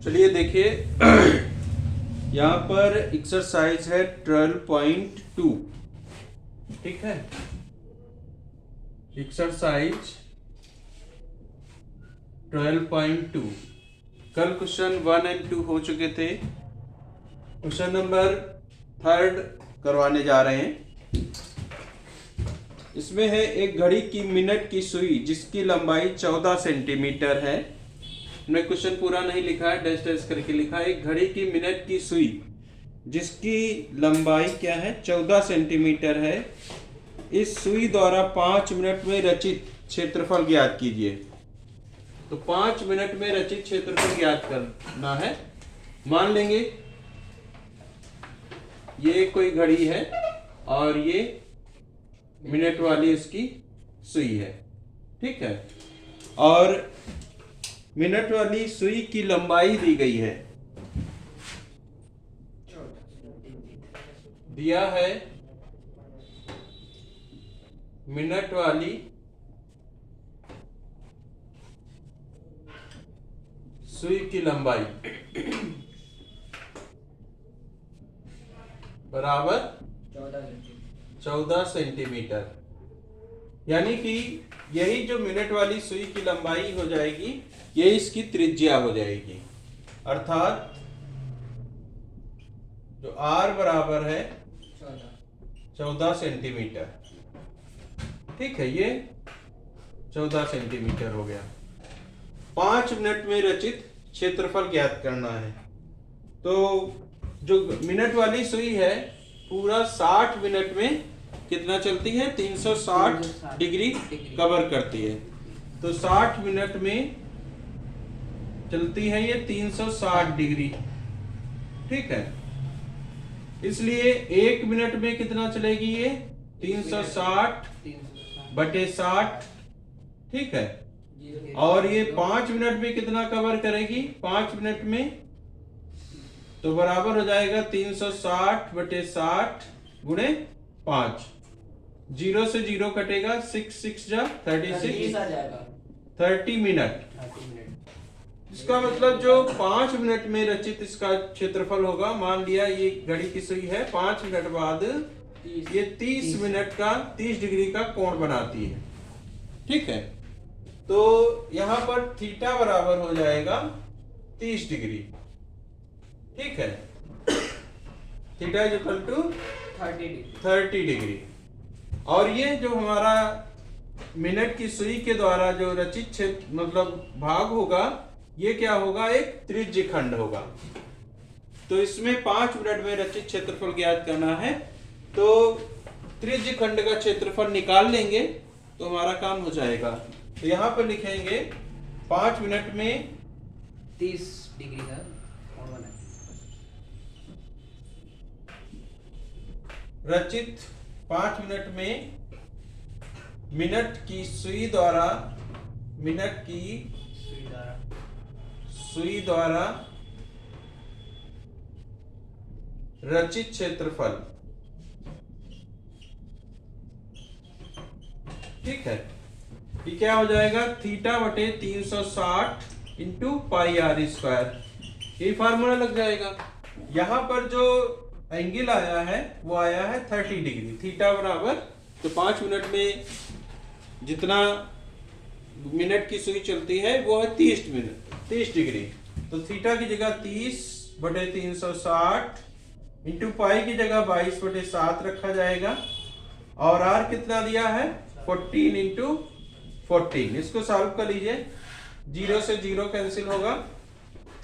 चलिए देखिए यहाँ पर एक्सरसाइज है 12.2। ठीक है, एक्सरसाइज 12.2। कल क्वेश्चन 1 और 2 हो चुके थे। क्वेश्चन नंबर 3 करवाने जा रहे हैं। इसमें है एक घड़ी की मिनट की सुई जिसकी लंबाई 14 सेंटीमीटर है। मैंने क्वेश्चन पूरा नहीं लिखा है, डैश डैश करके लिखा है। एक घड़ी की मिनट की सुई जिसकी लंबाई क्या है, 14 सेंटीमीटर है। इस सुई द्वारा 5 मिनट में रचित क्षेत्रफल ज्ञात कीजिए। तो 5 मिनट में रचित क्षेत्रफल ज्ञात करना है। मान लेंगे ये कोई घड़ी है और ये मिनट वाली इसकी सुई है। ठीक है, और मिनट वाली सुई की लंबाई दी गई है, दिया है मिनट वाली सुई की लंबाई बराबर 14 सेंटीमीटर। यानी कि यही जो मिनट वाली सुई की लंबाई हो जाएगी, ये इसकी त्रिज्या हो जाएगी। अर्थात जो R बराबर है 14 सेंटीमीटर। ठीक है, ये 14 सेंटीमीटर हो गया। 5 मिनट में रचित क्षेत्रफल ज्ञात करना है। तो जो मिनट वाली सुई है पूरा 60 मिनट में कितना चलती है, 360 डिग्री कवर करती है। तो 60 मिनट में चलती है ये 360 डिग्री। ठीक है, इसलिए 1 मिनट में कितना चलेगी ये, 360 बटे 60। ठीक है, और ये 5 मिनट में कितना कवर करेगी, 5 मिनट में तो बराबर हो जाएगा 360 बटे 60 गुणे 5। 0 से 0 कटेगा, 6 6 जा 36, 30 मिनट। इसका मतलब जो 5 मिनट में रचित इसका क्षेत्रफल होगा, मान लिया ये घड़ी की सुई है, 5 मिनट बाद ये 30 मिनट का 30 डिग्री का कोण बनाती है। ठीक है, तो यहां पर थीटा बराबर हो जाएगा 30 डिग्री। ठीक है, theta is equal to 30 degree. और ये जो हमारा मिनट की सुई के द्वारा जो रचित क्षेत्र मतलब भाग होगा, ये क्या होगा, एक त्रिज्य खंड होगा। तो इसमें 5 मिनट में रचित क्षेत्रफल ज्ञात करना है। तो त्रिज्य खंड का क्षेत्रफल निकाल लेंगे तो हमारा काम हो जाएगा। तो यहां पर लिखेंगे 5 मिनट में 30 डिग्री का कोण बना, रचित 5 मिनट में मिनट की सुई द्वारा सुई द्वारा रचित क्षेत्रफल। ठीक है, ये क्या हो जाएगा, थीटा बटे 360 इंटू पाई आर स्क्वायर। ये फार्मूला लग जाएगा। यहां पर जो एंगल आया है वो आया है 30 डिग्री। थीटा बराबर, तो 5 मिनट में जितना मिनट की सुई चलती है वो है 30 डिग्री। तो थीटा की जगह 30 बटे 360 इंटू पाई की जगह 22 बटे 7 रखा जाएगा। और आर कितना दिया है, 14 इंटू 14। इसको सॉल्व कर लीजिए। 0 से 0 कैंसिल होगा,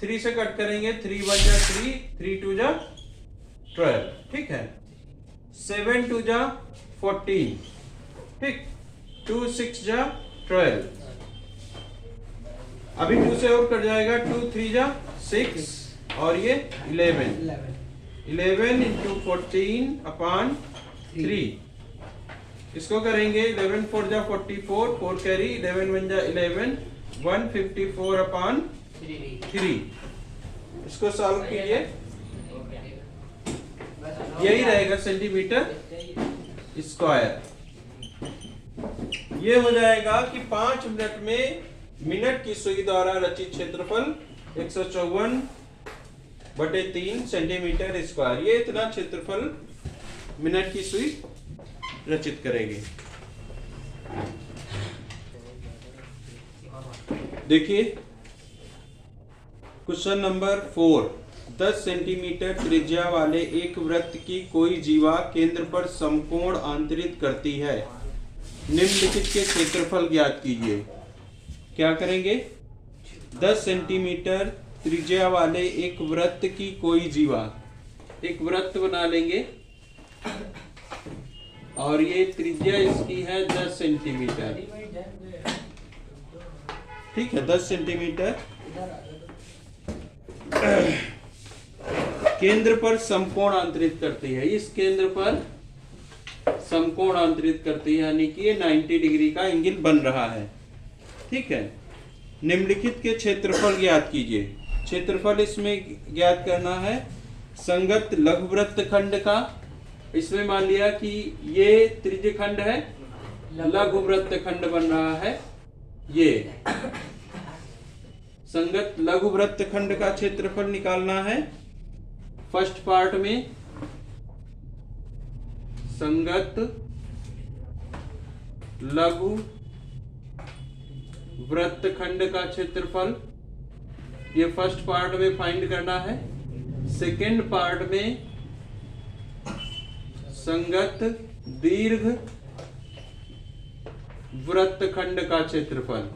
3 से कट करेंगे, 3 1 जा 3, 3 2 जा 12। ठीक है, 7 2 जा 14। ठीक, 2 6 जा 12। अभी 2 से और कट जाएगा, 2 3 जा 6 और ये 11 इंटू 14 अपॉन 3। इसको करेंगे, 11 4 जा 44, 4 कैरी, 11 1 जा 11, 154 अपॉन 3। इसको सॉल्व कीजिए, यही रहेगा सेंटीमीटर स्क्वायर। ये हो जाएगा कि 5 मिनट में मिनट की सुई द्वारा रचित क्षेत्रफल 154/3 सेंटीमीटर स्क्वायर। ये इतना क्षेत्रफल मिनट की सुई रचित करेगी। देखिए क्वेश्चन नंबर 4, 10 सेंटीमीटर त्रिज्या वाले एक वृत्त की कोई जीवा केंद्र पर समकोण आंतरित करती है, निम्नलिखित के क्षेत्रफल ज्ञात कीजिए। क्या करेंगे? 10 सेंटीमीटर त्रिज्या वाले एक वृत्त की कोई जीवा, एक वृत्त बना लेंगे और ये त्रिज्या इसकी है 10 सेंटीमीटर। ठीक है, 10 सेंटीमीटर केंद्र पर समकोण आंतरित करती है। इस केंद्र पर समकोण आंतरित करती है, यानी कि ये 90 डिग्री का एंगल बन रहा है। ठीक है, निम्नलिखित के क्षेत्रफल ज्ञात कीजिए। क्षेत्रफल इसमें ज्ञात करना है संगत लघुवृत्त खंड का। इसमें मान लिया कि ये त्रिज्यखंड है, लघुवृत्त खंड बन रहा है। ये संगत लघुवृत्त खंड का क्षेत्रफल निकालना है। फर्स्ट पार्ट में संगत लघु वृत्तखंड का क्षेत्रफल, ये फर्स्ट पार्ट में फाइंड करना है। सेकेंड पार्ट में संगत दीर्घ वृत्तखंड का क्षेत्रफल,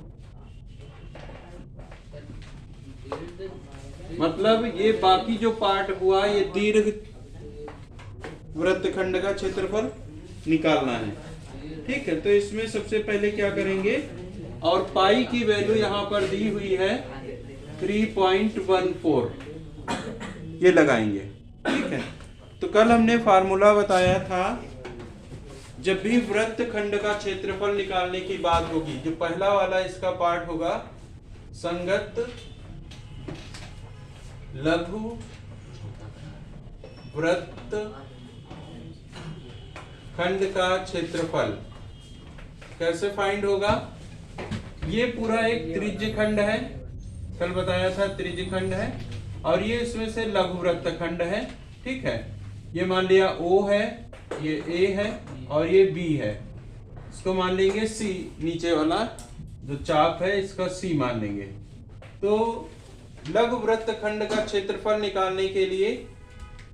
मतलब ये बाकी जो पार्ट हुआ ये दीर्घ वृत्तखंड का क्षेत्रफल निकालना है। ठीक है, तो इसमें सबसे पहले क्या करेंगे, और पाई की वैल्यू यहां पर दी हुई है 3.14, ये लगाएंगे। ठीक है, तो कल हमने फार्मूला बताया था, जब भी वृत्तखंड का क्षेत्रफल निकालने की बात होगी, जो पहला वाला इसका पार्ट होगा संगत लघु वृत्त खंड का क्षेत्रफल कैसे फाइंड होगा। ये पूरा एक त्रिज्यखंड है, कल बताया था त्रिज्यखंड है, और ये इसमें से लघु वृत्त खंड है। ठीक है, ये मान लिया O है, ये A है और ये B है। इसको मान लेंगे C, नीचे वाला जो चाप है इसका C मान लेंगे। तो लघु वृत्त खंड का क्षेत्रफल निकालने के लिए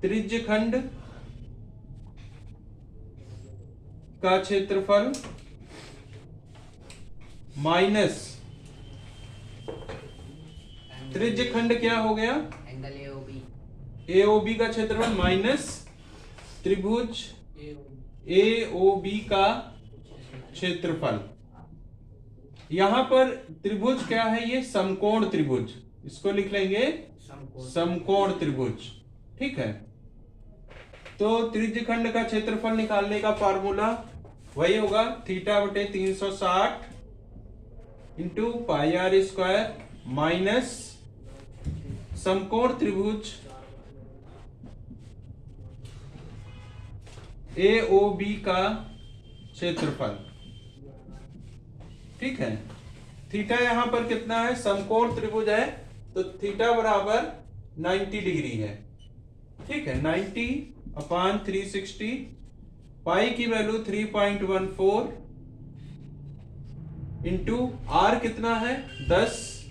त्रिज्यखंड का क्षेत्रफल माइनस त्रिज्यखंड क्या हो गया, एंगल AOB का क्षेत्रफल माइनस त्रिभुज AOB का क्षेत्रफल। यहां पर त्रिभुज क्या है, ये समकोण त्रिभुज, इसको लिख लेंगे समकोण त्रिभुज। ठीक है, तो त्रिज्यखंड का क्षेत्रफल निकालने का फार्मूला वही होगा θ/360 इंटू πr² माइनस समकोण त्रिभुज AOB का क्षेत्रफल। ठीक है, थीटा यहां पर कितना है, समकोण त्रिभुज है तो थीटा बराबर 90 डिग्री है। ठीक है, 90/360, पाई की वैल्यू 3.14 इंटू आर कितना है 10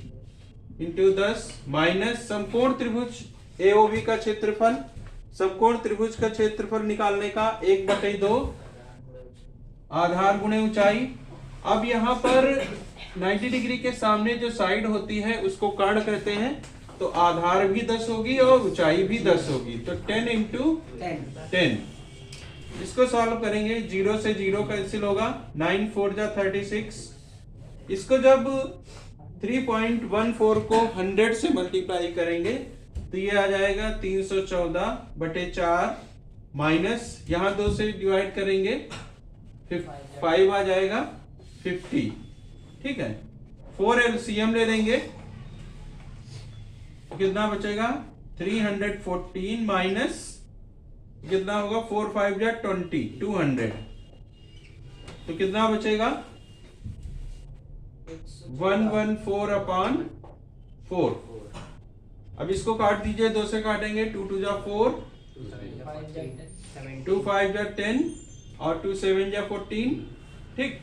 इंटू 10 माइनस समकोण त्रिभुज AOB का क्षेत्रफल। समकोण त्रिभुज का क्षेत्रफल निकालने का 1/2 आधार गुणे ऊंचाई। अब यहाँ पर 90 डिग्री के सामने जो साइड होती है उसको कर्ण कहते हैं, तो आधार भी 10 होगी और ऊंचाई भी 10 होगी, तो 10 इंटू 10। इसको सॉल्व करेंगे, 0 से 0 कैंसिल होगा, 9 4 जा 36। इसको जब 3.14 को 100 से मल्टीप्लाई करेंगे तो ये आ जाएगा 314/4 माइनस यहाँ 2 से डिवाइड करेंगे 5 आ जाएगा 50। ठीक है, 4 LCM ले लेंगे, कितना बचेगा 314 माइनस कितना होगा 4 5 जा 20, 200, तो कितना बचेगा 114/4। अब इसको काट दीजिए, 2 से काटेंगे, 2 2 जा 4, 2 5 जा 10 और 2 7 जा 14, ठीक।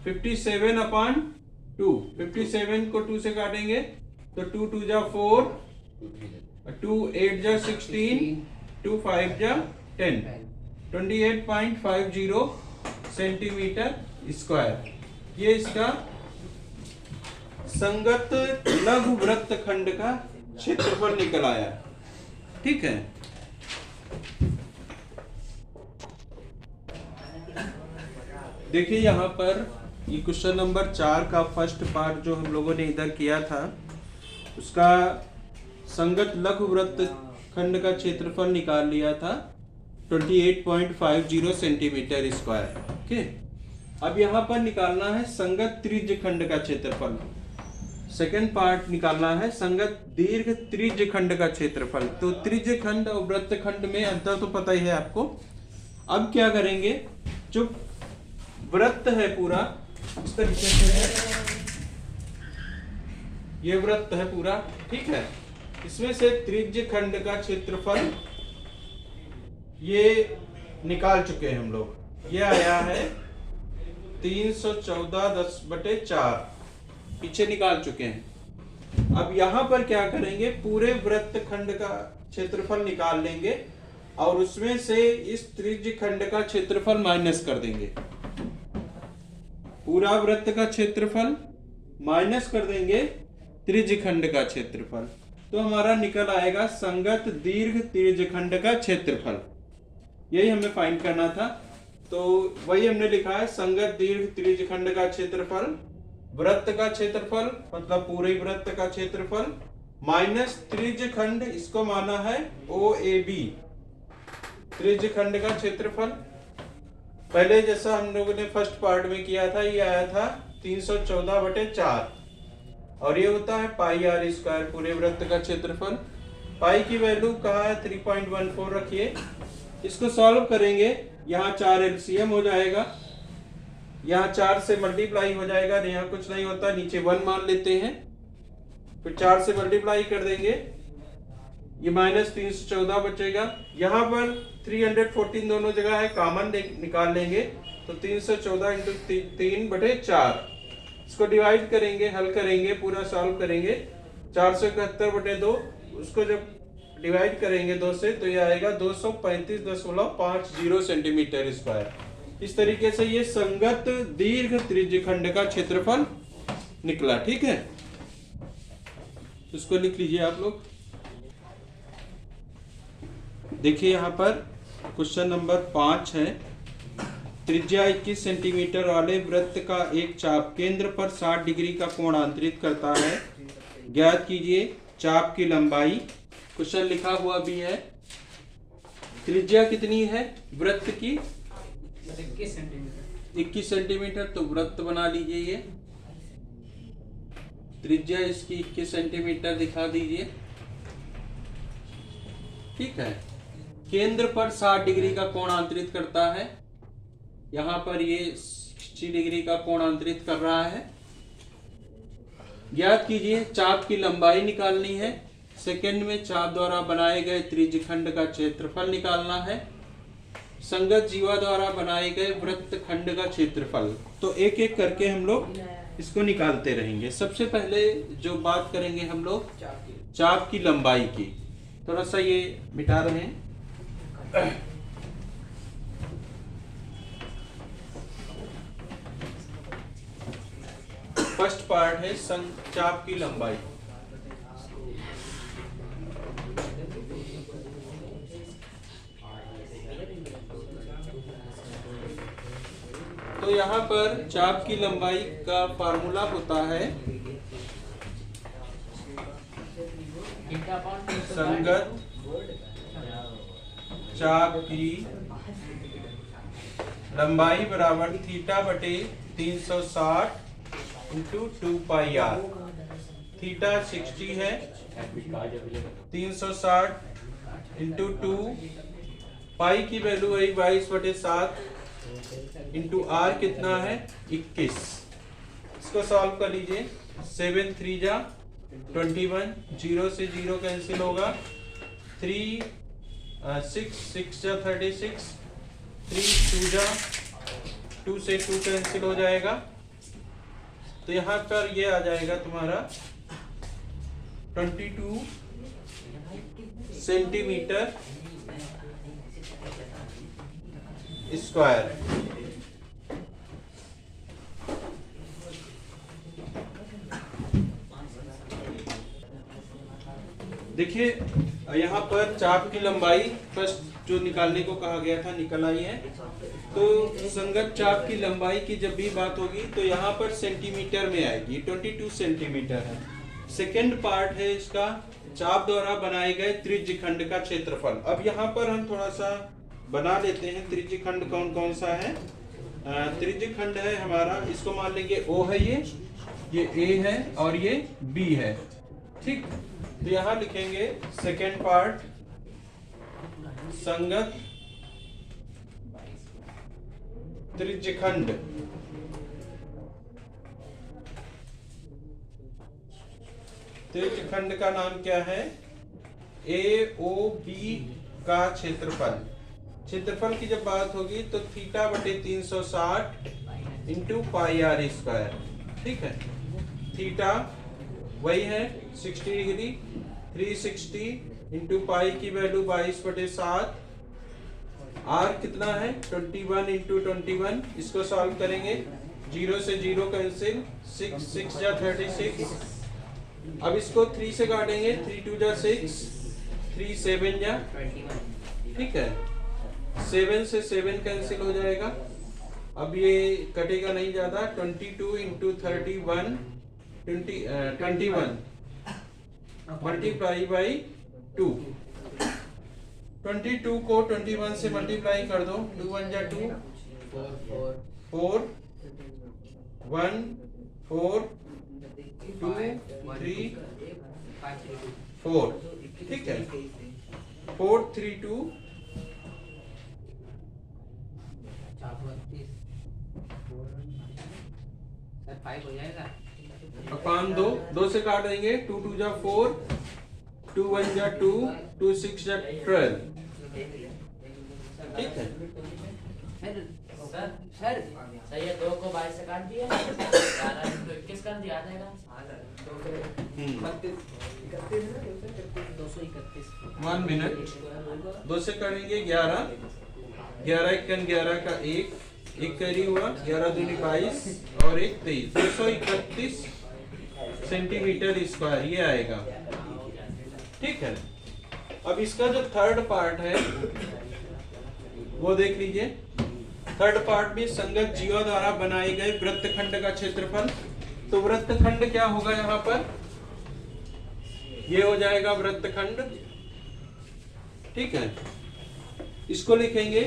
57/2, 57 को 2 से काटेंगे तो 2 2 जा 4, 2 8 जा 16, 2 5 जा 10, 28.50 सेंटीमीटर स्क्वायर। ये इसका संगत लघु वृत्तखंड का क्षेत्रफल निकल आया, ठीक है। देखिए यहाँ पर ये क्वेश्चन नंबर 4 का फर्स्ट पार्ट जो हम लोगों ने इधर किया था, उसका संगत लघु वृत्तखंड का क्षेत्रफल निकाल लिया था 28.50 सेंटीमीटर स्क्वायर, ओके। अब यहाँ पर निकालना है संगत त्रिज्य खंड का क्षेत्रफल। सेकेंड पार्ट निकालना है संगत दीर्घ त्रिज्य खंड का क्षेत्रफल। तो त्रिज्य खंड और वृत्तखंड में अंतर तो पता ही है आपको। अब क्या करेंगे, जो वृत्त है पूरा इस तरीके से है, ये वृत्त है पूरा, ठीक है। इसमें से त्रिज्य खंड का क्षेत्रफल ये निकाल चुके हैं हम लोग। ये आया है 314/4, पीछे निकाल चुके हैं। अब यहां पर क्या करेंगे, पूरे वृत्तखंड का क्षेत्रफल निकाल लेंगे और उसमें से इस त्रिज्य खंड का क्षेत्रफल माइनस कर देंगे। पूरा वृत्त का क्षेत्रफल माइनस कर देंगे त्रिज्य खंड का क्षेत्रफल, तो हमारा निकल आएगा संगत दीर्घ त्रिज्य खंड का क्षेत्रफल। यही हमें फाइंड करना था, तो वही हमने लिखा है संगत दीर्घ त्रिज्य खंड का क्षेत्रफल, वृत्त का क्षेत्रफल मतलब पूरे वृत्त का क्षेत्रफल माइनस त्रिज्य खंड, इसको माना है OAB, त्रिज्य खंड का क्षेत्रफल। पहले जैसा हम लोगों ने फर्स्ट पार्ट में किया था, ये आया था 314/4 और ये होता है πr², पूरे वृत्त का क्षेत्रफल। पाई की वैल्यू कहाँ है, 3.14 रखिए। इसको सॉल्व करेंगे, यहाँ 4 LCM हो जाएगा, यहाँ 4 से मल्टीप्लाई हो जाएगा, यहाँ कुछ नहीं होता, नीचे 1 मान लेते हैं, फिर 4 से मल्टीप्लाई कर देंगे, ये माइनस 314 बचेगा। यहाँ पर 314 दोनों जगह है, कॉमन निकाल लेंगे, तो 314 × 3/4, इसको डिवाइड करेंगे, हल करेंगे, पूरा सॉल्व करेंगे। 471/2, उसको जब डिवाइड करेंगे 2 से तो ये आएगा 235.50 सेंटीमीटर स्क्वायर। इस तरीके से ये संगत दीर्घ त्रिज्य खंड का क्षेत्रफल निकला, ठीक है। इसको लिख लीजिए आप लोग। देखिए यहाँ पर क्वेश्चन नंबर 5 है, त्रिज्या 21 सेंटीमीटर वाले वृत्त का एक चाप केंद्र पर 60 डिग्री का कोण अंतरित करता है, ज्ञात कीजिए चाप की लंबाई। क्वेश्चन लिखा हुआ भी है, त्रिज्या कितनी है वृत्त की, 21 सेंटीमीटर, तो वृत्त बना लीजिए। ये त्रिज्या इसकी 21 सेंटीमीटर दिखा दीजिए, ठीक है। केंद्र पर 60 डिग्री का कोण अंतरित करता है, यहां पर ये 60 डिग्री का कोण अंतरित कर रहा है। ज्ञात कीजिए चाप की लंबाई निकालनी है। सेकंड में चाप द्वारा बनाए गए त्रिज्य खंड का क्षेत्रफल निकालना है। संगत जीवा द्वारा बनाए गए वृत्त खंड का क्षेत्रफल। तो एक एक करके हम लोग इसको निकालते रहेंगे। सबसे पहले जो बात करेंगे हम लोग चाप की लंबाई की। थोड़ा सा ये मिटा रहे हैं। फर्स्ट पार्ट है चाप की लंबाई। तो यहाँ पर चाप की लंबाई का फार्मूला होता है संगत चाप की लंबाई बराबर θ/360 × 2πr। थीटा 60 है, 360 × 2, पाई की वैल्यू वही 22/7 × r कितना है 21। इसको सॉल्व कर लीजिए। 7 3 जा 21, 0 से 0 कैंसिल होगा, 3 6 जा 36, 3 2 जा 2 से 2 कैंसिल हो जाएगा, तो यहाँ पर ये आ जाएगा तुम्हारा 22 सेंटीमीटर स्क्वायर। देखिए यहाँ पर चाप की लंबाई फर्स्ट जो निकालने को कहा गया था निकल आई है। तो संगत चाप की लंबाई की जब भी बात होगी तो यहाँ पर सेंटीमीटर में आएगी, 22 सेंटीमीटर है। सेकेंड पार्ट है इसका, चाप द्वारा बनाए गए त्रिज्यखंड का क्षेत्रफल। अब यहाँ पर हम थोड़ा सा बना लेते हैं त्रिज्यखंड कौन कौन सा है। त्रिज्यखंड है हमारा, इसको मान लेंगे O है, ये A है और ये B है, ठीक। तो यहाँ लिखेंगे सेकेंड पार्ट संगत त्रिज्यखंड। त्रिज्यखंड का नाम क्या है? AOB का क्षेत्रफल। क्षेत्रफल की जब बात होगी तो थीटा बटे 360 इंटू पाई आर स्क्वायर, ठीक है। थीटा वही है 60 डिग्री, 360 इंटू पाई की वैल्यू 22/7, आर कितना है 21 इंटू 21, इसको सॉल्व करेंगे, 0 से 0 कैंसिल, 6 6 जा 36, अब इसको 3 से काटेंगे, 3 2 जा 6, 3 7 जा 21, ठीक है, 7 से 7 कैंसिल हो जाएगा, अब ये कटेगा नहीं ज्यादा, 22 इंटू 31 21 मल्टीप्लाई बाई 2, 22 को 21 से मल्टीप्लाई कर दो, 2 1 जा 2, 4 1 4 2 3 4, ठीक है, 4 3 2 5 हो जाएगा, अपान 2 से काट देंगे, 2 2 जा 4, 2 1 जा 2, 2 6 जा 12, ठीक है। सर सही है, 2 को 22 से काट दिया, 11 इंटू 21 कर दिया, आ जाएगा 231। 1 मिनट, 2 से करेंगे 11, 11 1 11 का 1 कैरी हुआ, 11 दूनी 22 और 1 23, 231 सेंटीमीटर स्क्वायर ये आएगा, ठीक है। अब इसका जो थर्ड पार्ट है वो देख लीजिए। थर्ड पार्ट भी संगत जीवा द्वारा बनाए गए वृत्तखंड का क्षेत्रफल। तो वृत्तखंड क्या होगा यहाँ पर, ये हो जाएगा वृत्तखंड, ठीक है। इसको लिखेंगे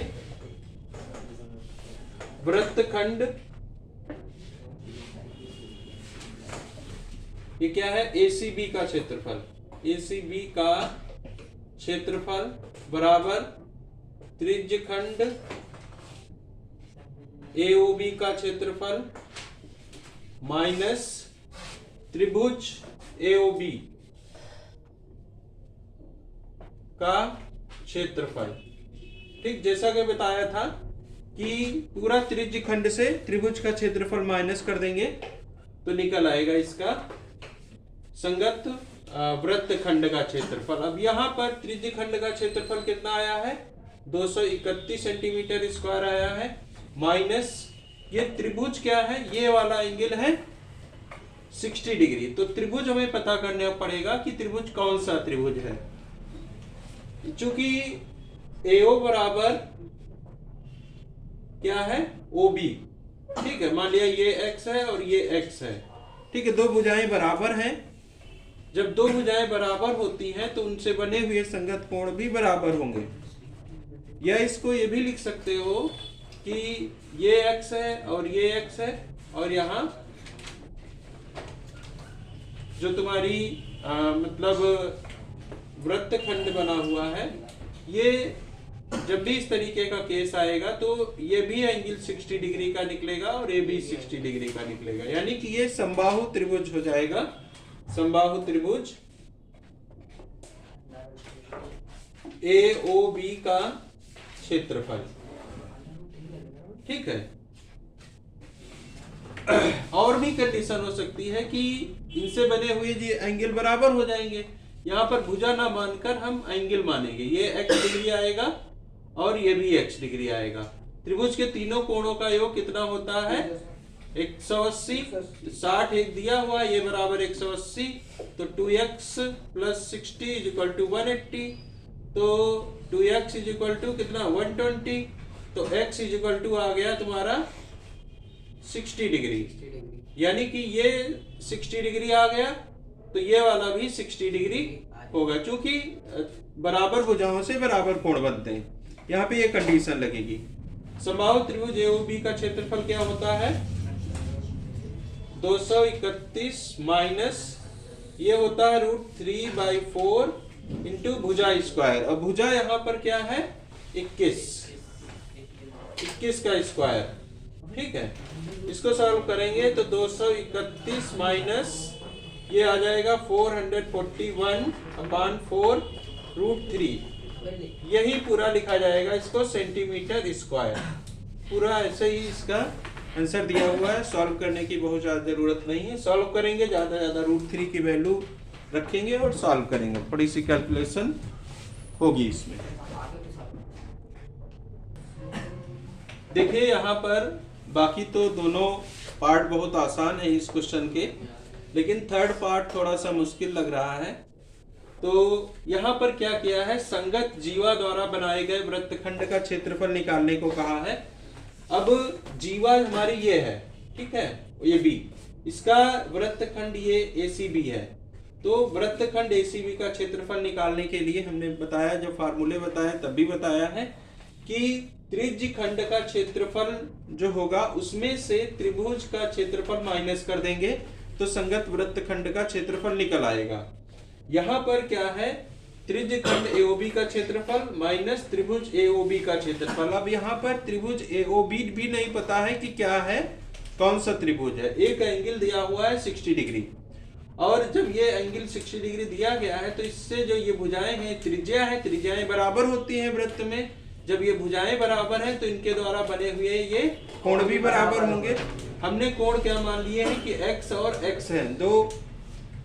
वृत्तखंड, ये क्या है ACB का क्षेत्रफल, ACB का क्षेत्रफल बराबर त्रिज्यखंड AOB का क्षेत्रफल माइनस त्रिभुज AOB का क्षेत्रफल, ठीक। जैसा कि बताया था कि पूरा त्रिज्यखंड से त्रिभुज का क्षेत्रफल माइनस कर देंगे तो निकल आएगा इसका संगत वृत्तखंड का क्षेत्रफल। अब यहाँ पर त्रिज्यखंड का क्षेत्रफल कितना आया है, 231 सेंटीमीटर स्क्वायर आया है, माइनस ये त्रिभुज क्या है, ये वाला एंगल है 60 डिग्री। तो त्रिभुज हमें पता करना पड़ेगा कि त्रिभुज कौन सा त्रिभुज है। चूंकि AO बराबर क्या है OB, ठीक है। मान लिया ये x है और ये x है, ठीक है। दो भुजाएं बराबर हैं, जब दो भुजाएं बराबर होती हैं तो उनसे बने हुए संगत कोण भी बराबर होंगे। या इसको ये भी लिख सकते हो कि ये x है और ये x है, और यहाँ जो तुम्हारी मतलब वृत्तखंड बना हुआ है, ये जब भी इस तरीके का केस आएगा तो ये भी एंगल 60 डिग्री का निकलेगा और ये भी 60 डिग्री का निकलेगा, यानी कि ये समबाहु त्रिभुज हो जाएगा। समबाहु त्रिभुज AOB का क्षेत्रफल। ठीक है। और भी कंडीशन हो सकती है कि इनसे बने हुए जी एंगल बराबर हो जाएंगे। यहाँ पर भुजा ना मानकर हम एंगल मानेंगे। ये x डिग्री आएगा और ये भी x डिग्री आएगा। त्रिभुज के तीनों कोणों का योग कितना होता है? 180। 60 एक दिया हुआ, ये बराबर 180, तो 2x plus 60 is equal to 180। तो 2x इज इक्वल टू कितना? 120। तो x इज इक्वल टू आ गया तुम्हारा 60 डिग्री, यानी कि ये 60 डिग्री आ गया, तो ये वाला भी 60 डिग्री होगा, क्योंकि बराबर भुजाओं से बराबर कोण बनते हैं। यहाँ पे ये कंडीशन लगेगी। समबाहु त्रिभुज AOB का क्षेत्रफल क्या होता है? 231 माइनस ये होता है √3/4 इंटू भुजा स्क्वायर। अब भुजा यहाँ पर क्या है? 21 का स्क्वायर। ठीक है, इसको सॉल्व करेंगे तो 231 माइनस ये आ जाएगा 441/4 √3। यही पूरा लिखा जाएगा इसको सेंटीमीटर स्क्वायर। पूरा ऐसे ही इसका आंसर दिया हुआ है। सॉल्व करने की बहुत ज्यादा जरूरत नहीं है। सॉल्व करेंगे ज्यादा √3 की वैल्यू रखेंगे और सॉल्व करेंगे। थोड़ी सी कैलकुलेशन होगी इसमें। देखिए यहाँ पर बाकी तो दोनों पार्ट बहुत आसान है इस क्वेश्चन के, लेकिन थर्ड पार्ट थोड़ा सा मुश्किल लग रहा है। तो यहाँ पर क्या किया है? संगत जीवा द्वारा बनाए गए वृत्तखंड का क्षेत्रफल निकालने को कहा है। अब जीवा हमारी ये है, ठीक है, ये बी, इसका वृत्तखंड ये ACB है। तो वृत्तखंड ACB का क्षेत्रफल निकालने के लिए हमने बताया, जब फार्मूले बताया तब भी बताया है कि त्रिज्य खंड का क्षेत्रफल जो होगा उसमें से त्रिभुज का क्षेत्रफल माइनस कर देंगे तो संगत वृत्तखंड का क्षेत्रफल निकल आएगा। यहाँ पर क्या है? त्रिज्य खंड AOB का क्षेत्रफल माइनस त्रिभुज AOB का क्षेत्रफल। अब यहाँ पर त्रिभुज AOB भी नहीं पता है कि क्या है, कौन सा त्रिभुज है। एक एंगल दिया हुआ है 60 डिग्री, और जब ये एंगल 60 डिग्री दिया गया है तो इससे जो ये भुजाएं हैं, त्रिज्या है, त्रिज्याएं बराबर होती हैं वृत्त में। जब ये भुजाएं बराबर हैं तो इनके द्वारा बने हुए ये कोण भी बराबर होंगे। हमने कोण क्या मान लिए हैं कि x और x है दो।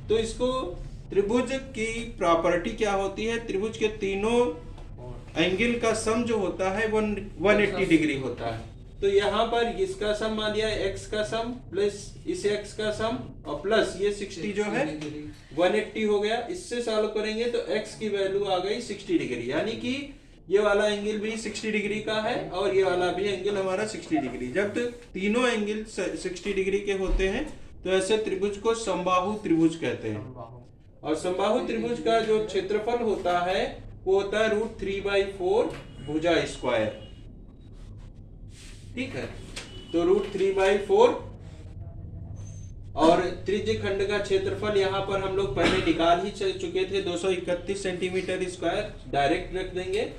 तो इसको त्रिभुज की प्रॉपर्टी क्या होती है? त्रिभुज के तीनों एंगल का सम जो होता है 180 डिग्री होता है। तो यहाँ पर इसका सम मान लिया है, x का सम प्लस इस x का सम और प्लस ये 60 जो है 180 हो गया। इससे सॉल्व करेंगे तो x की वैल्यू आ गई 60 डिग्री, यानी कि ये वाला एंगल भी 60 डिग्री का है और ये वाला भी एंगल हमारा 60 डिग्री। जब तीनों एंगल 60 डिग्री के होते हैं तो ऐसे त्रिभुज को समबाहु त्रिभुज कहते हैं। और समबाहु त्रिभुज का जो क्षेत्रफल होता है वो होता है √3/4 भुजा स्क्वायर। ठीक है, तो √3/4 और त्रिज्य खंड का क्षेत्रफल यहाँ पर हम लोग पहले निकाल ही चुके थे, 231 सेंटीमीटर स्क्वायर। डायरेक्ट रख देंगे।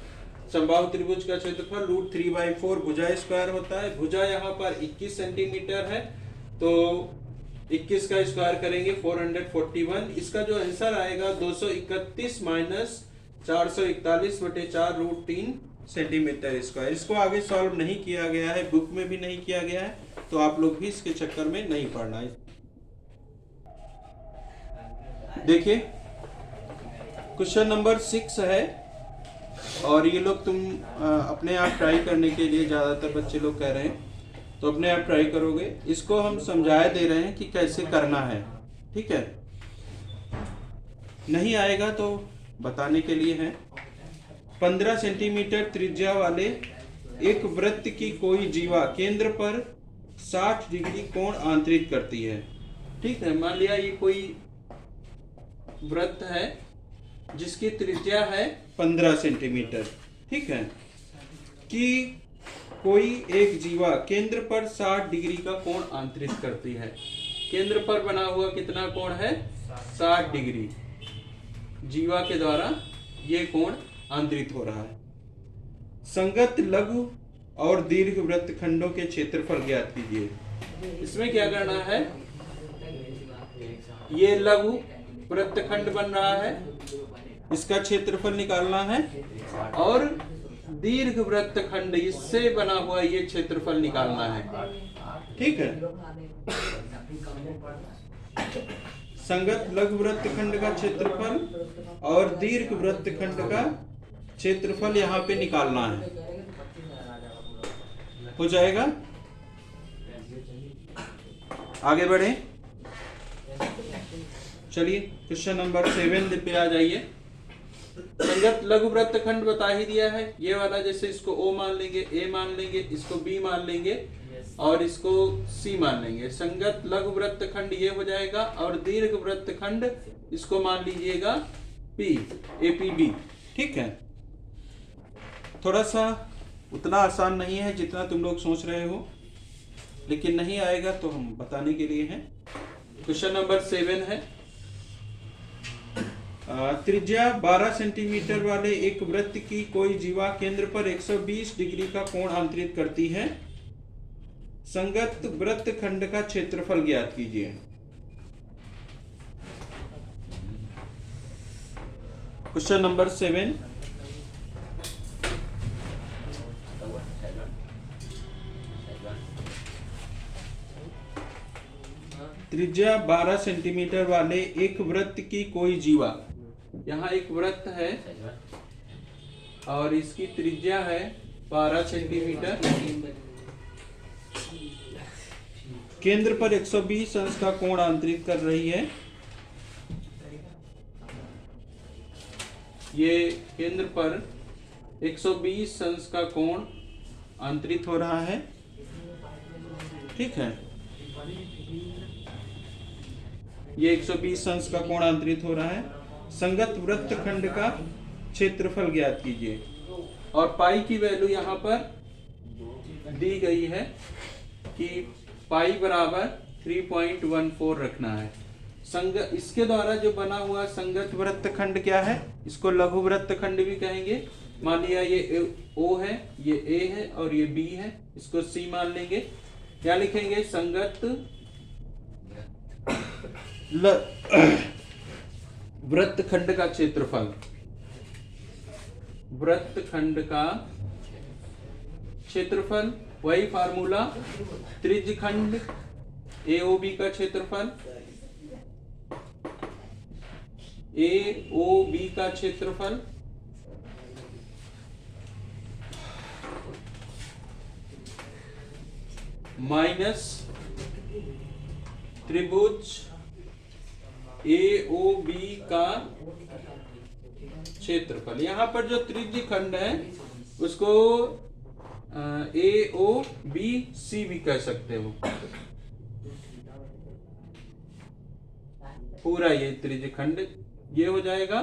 समबाहु त्रिभुज का क्षेत्रफल √3/4 भुजा स्क्वायर होता है। भुजा यहाँ पर 21 सेंटीमीटर है, तो 21 का स्क्वायर करेंगे 441। इसका जो आंसर आएगा 231 माइनस 441/4 √3 सेंटीमीटर स्क्वायर। इसको आगे सॉल्व नहीं किया गया है, बुक में भी नहीं किया गया है, तो आप लोग भी इसके चक्कर में नहीं पड़ना है। देखिए क्वेश्चन नंबर 6 है, और ये लोग तुम अपने आप ट्राई करने के लिए ज्यादातर बच्चे लोग कह रहे हैं, तो अपने आप ट्राई करोगे। इसको हम समझाए दे रहे हैं कि कैसे करना है। ठीक है, नहीं आएगा तो बताने के लिए है। 15 सेंटीमीटर त्रिज्या वाले एक वृत्त की कोई जीवा केंद्र पर 60 डिग्री कोण आंतरित करती है। ठीक है, मान लिया ये कोई वृत्त है जिसकी त्रिज्या है 15 सेंटीमीटर। ठीक है, कि कोई एक जीवा केंद्र पर 60 डिग्री का कोण आंतरित करती है। केंद्र पर बना हुआ कितना कोण है? 60 डिग्री। जीवा के द्वारा ये कोण आंतरित हो रहा है। संगत लघु और दीर्घ वृत्तखंडों के क्षेत्रफल ज्ञात कीजिए। इसमें क्या करना है? ये लघु वृत्तखंड बन रहा है, इसका क्षेत्रफल निकालना है, और दीर्घ वृत्तखंड इससे बना हुआ ये क्षेत्रफल निकालना है। ठीक है, संगत लघु वृत्तखंड का क्षेत्रफल और दीर्घ वृत्तखंड का क्षेत्रफल यहाँ पे निकालना है। हो जाएगा, आगे बढ़े। चलिए क्वेश्चन नंबर 7 पे आ जाइए। संगत लघु वृत्तखंड बता ही दिया है, ये वाला, जैसे इसको O मान लेंगे, A मान लेंगे, इसको B मान लेंगे और इसको C मान लेंगे। संगत लघु वृत्तखंड ये हो जाएगा, और दीर्घ वृत्तखंड इसको मान लीजिएगा P, APB। ठीक है, थोड़ा सा उतना आसान नहीं है जितना तुम लोग सोच रहे हो, लेकिन नहीं आएगा तो हम बताने के लिए हैं। क्वेश्चन नंबर 7 है, त्रिज्या 12 सेंटीमीटर वाले एक वृत्त की कोई जीवा केंद्र पर 120 डिग्री का कोण अंतरित करती है। संगत वृत्तखंड का क्षेत्रफल ज्ञात कीजिए। क्वेश्चन नंबर 7, त्रिज्या 12 सेंटीमीटर वाले एक वृत्त की कोई जीवा, यहाँ एक वृत्त है और इसकी त्रिज्या है 12 सेंटीमीटर, केंद्र पर 120 अंश का कोण अंतरित कर रही है। ये केंद्र पर 120 अंश का कोण अंतरित हो रहा है। ठीक है, ये 120 अंश का कोण अंतरित हो रहा है। संगत वृत्तखंड का क्षेत्रफल ज्ञात कीजिए, और पाई की वैल्यू यहाँ पर दी गई है कि पाई बराबर 3.14 रखना है। इसके द्वारा जो बना हुआ संगत वृत्तखंड क्या है, इसको लघु वृत्तखंड भी कहेंगे। मान लिया ये O है, ये A है और ये B है, इसको C मान लेंगे। क्या लिखेंगे, संगत वृत्तखंड का क्षेत्रफल, वृत्तखंड का क्षेत्रफल, वही फार्मूला, त्रिज्यखंड AOB का क्षेत्रफल, AOB का क्षेत्रफल माइनस त्रिभुज AOB का क्षेत्रफल। यहाँ पर जो त्रिज्य खंड है उसको AOBC भी कह सकते हो। पूरा ये त्रिज्य खंड ये हो जाएगा,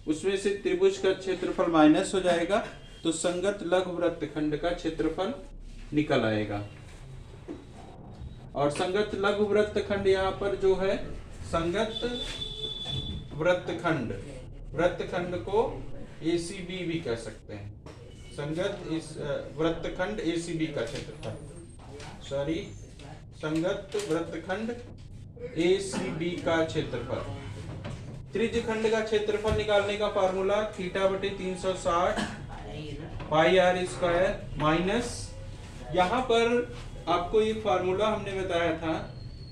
उसमें से त्रिभुज का क्षेत्रफल माइनस हो जाएगा, तो संगत लघु वृत्तखंड का क्षेत्रफल निकल आएगा। और संगत लघु वृत्तखंड यहाँ पर जो है, संगत वृत्तखंड, वृत्तखंड को ACB भी कह सकते हैं। संगत इस वृत्तखंड ACB का क्षेत्रफल, सॉरी, संगत वृत्तखंड ACB का क्षेत्रफल। त्रिज्यखंड का क्षेत्रफल निकालने का फार्मूला θ/360 पाई r स्क्वायर माइनस, यहाँ पर आपको ये फार्मूला हमने बताया था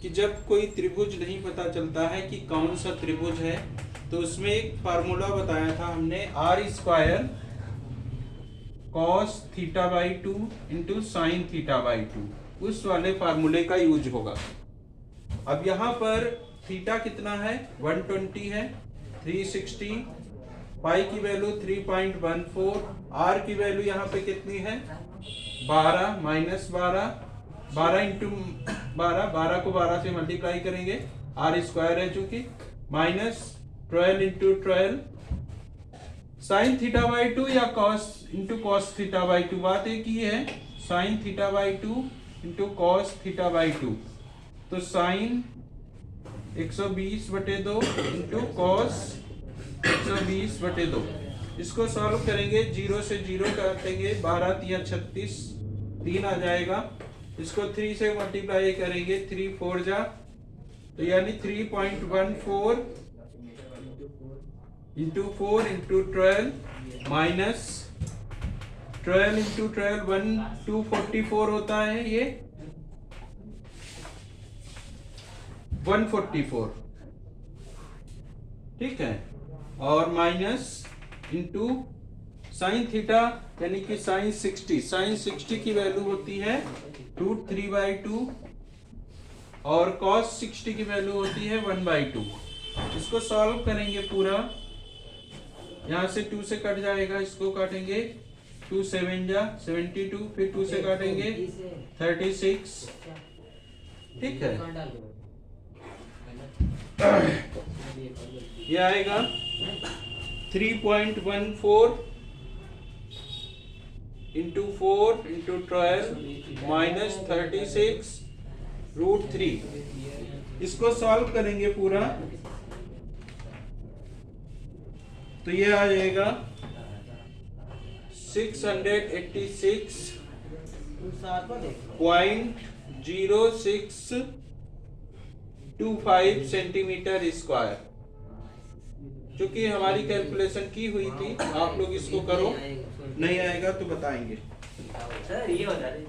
कि जब कोई त्रिभुज नहीं पता चलता है कि कौन सा त्रिभुज है, तो उसमें एक फार्मूला बताया था हमने, r² cos θ/2 इंटू sin θ/2, उस वाले फार्मूले का यूज होगा। अब यहाँ पर थीटा कितना है, 120 है, 360, पाई की वैल्यू 3.14, आर की वैल्यू यहाँ पे कितनी है, 12 माइनस 12 इंटू 12 को 12 से मल्टीप्लाई करेंगे, आर स्क्वायर है चूंकि, माइनस 12 इंटू 12 साइन θ/2 या cos इंटू cos θ/2, बात एक ही है, साइन θ/2 इंटू cos θ/2, तो साइन 120/2 इंटू cos 120/2। इसको सॉल्व करेंगे, 0 से 0 काटेंगे, 12 3 36, 3 आ जाएगा। इसको 3 से मल्टीप्लाई करेंगे, 3 4 जा तो यानी 3.14 इंटू 4 इंटू 12 माइनस 12 इंटू 12 244 होता है ये 144, ठीक है। और माइनस इंटू साइन थीटा यानी कि साइन 60 की वैल्यू होती है √3/2 और cos 60 की वैल्यू होती है 1/2। इसको सॉल्व करेंगे पूरा, यहाँ से 2 से कट जाएगा, इसको काटेंगे 2 7 जा 72, फिर 2 से काटेंगे 36, ठीक है। ये आएगा 3.14 इंटू 4 इंटू 12 माइनस 36 √3। इसको सॉल्व करेंगे पूरा, तो ये आ जाएगा 686.0625 सेंटीमीटर स्क्वायर। क्योंकि हमारी कैलकुलेशन की हुई थी, आप लोग इसको करो, नहीं आएगा तो बताएंगे। सर ये बता रहे